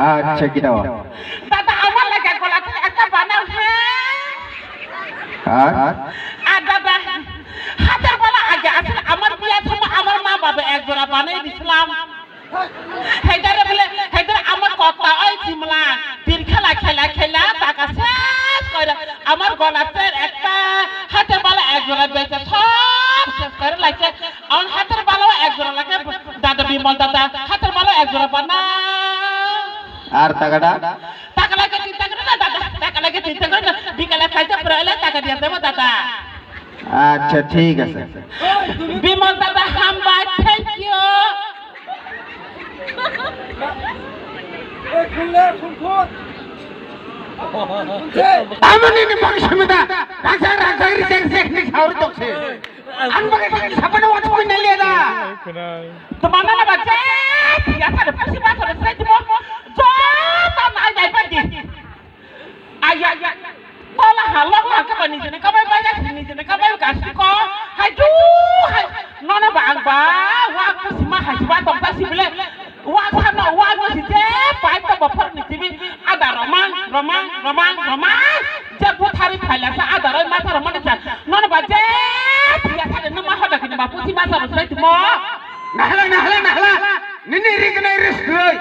আচ্ছা কি দাও দাদা আমার লাগে গলাতে একটা বানাও আর দাদা হাতের বালা আগে আসলে আমার বিয়ার সময় আমার মা বাবা এক জোড়া বানিয়ে দিছিলাম হেদারে বলে হেদারে আমার কথা ওই সিমলা তীর খেলা খেলা খেলা টাকা শেষ করে আমার গলাতে একটা হাতের বালা এক জোড়া বেঁচে সব শেষ করে লাগে আমার হাতের বালাও এক জোড়া লাগে দাদা বিমল দাদা হাতের বালা এক জোড়া বানা আর টাকাটা টাকা লাগে চিন্তা করে না দাদা টাকা লাগে চিন্তা করে না বিকালে খাইতে পড়াইলে টাকা দিয়ে দেবো দাদা আচ্ছা ঠিক আছে বিমল দাদা হাম্বা থ্যাংক ইউ আমনি নি মনসমিদা রাজা রাজা রিজেক্ট টেকনিক হাওর দছে আনবাগে সাপনে ওয়াচ কই নেলিয়েদা তো মানা না বাচ্চা ইয়া সারে পসি বাসা রে সাইতে মো জোতা নাই নাই বাদি আয়া bola halak lah ke bani jene kabai banyak sini jene kabai kasih ko haju nona bang bang wa aku si mah haju batong tasi bele wa sana wa aku si je pai to baper ni tibi ada romang jabu thari phaila sa ada roi masa roman sa nona baje dia sare nama hoda kini bapu si masa rusai tumo nahla nini rik nai risk roi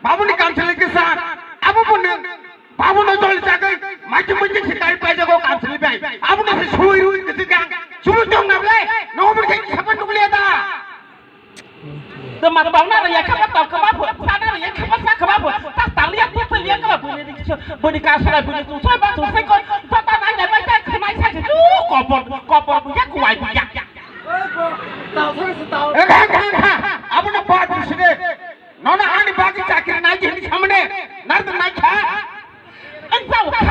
babu ni काम चले के साथ अब पुन बाबू ने चल जाके माटी मुझे शिकायत पाए को कांसली पे अब ने सुई रुई किसी का सुई तो ना ले नो पर के खपन निकले था तो मत बावना रे या खपन तो खबा सादा रे या खपन सा खबा ता तालिया तो लिया का बनी का सरा बनी तो सोई बा तो से को पता ना ने बा खमाई सा तू कपर बुया कुआई बुया अब ने बात सुने नोना आनी बाकी चाकरी नहीं जेनी सामने नर्द नहीं खा Engkau kan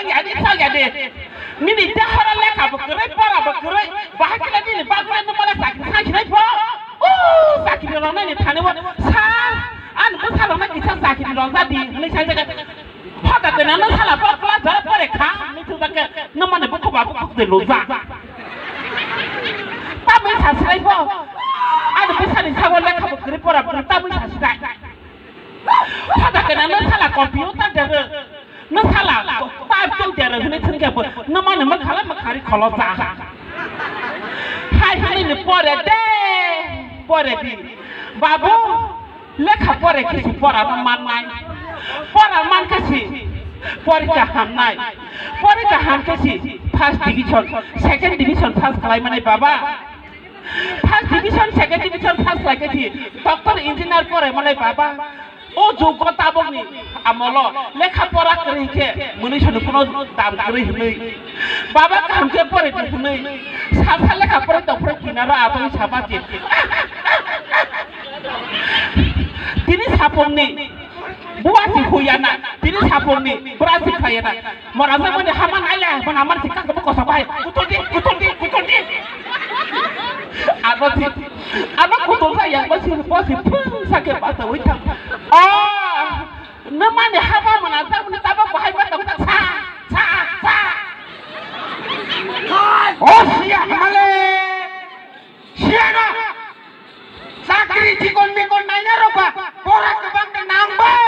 jadi sao jadi ni di dahara leka bergerak para bergerak bahagia ni bahagia ni malah sakit sakit po sakit orang ni thane wa sang an besar orang kita sakit orang tadi ni saya jaga pada kenana salah apa pelajar mereka ni tu tak nama ni buku babu buku de loza tapi sakit po an besar ni saya leka bergerak para bergerak tapi sakit pada kenana salah komputer jaga na salah five tu jaga ni cenga pun nama nama kalah makari kalau sah hai hari ni pore di babu lekha pore kisi pora man kisi pore kaham kisi first division second division first kalai mana baba first division second division first lagi sih doktor engineer pore mana baba ও যোগ্যতা বনি আমলো লেখাপড়া করিছে মনুষ্য কোনো দাম করি হই বাবা কামকে পড়ে দিছুই সাফা লেখাপড়া তো পড়ে কিনারা আপনি সাবাতি তিনি সাপননি বুয়াসি হইয়ানা তিনি সাপননি ব্রাসি খায়না মরাজা মনে হামান আইলা মন আমার শিক্ষা কব কসা ভাই কুতলদি apa kutul saya masih sakit mata wita nama ni haba menata menata bahaya mata wita sa oh siap male siapa sakri cikon mikon nanya roba borak kebang dan nambah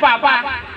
baba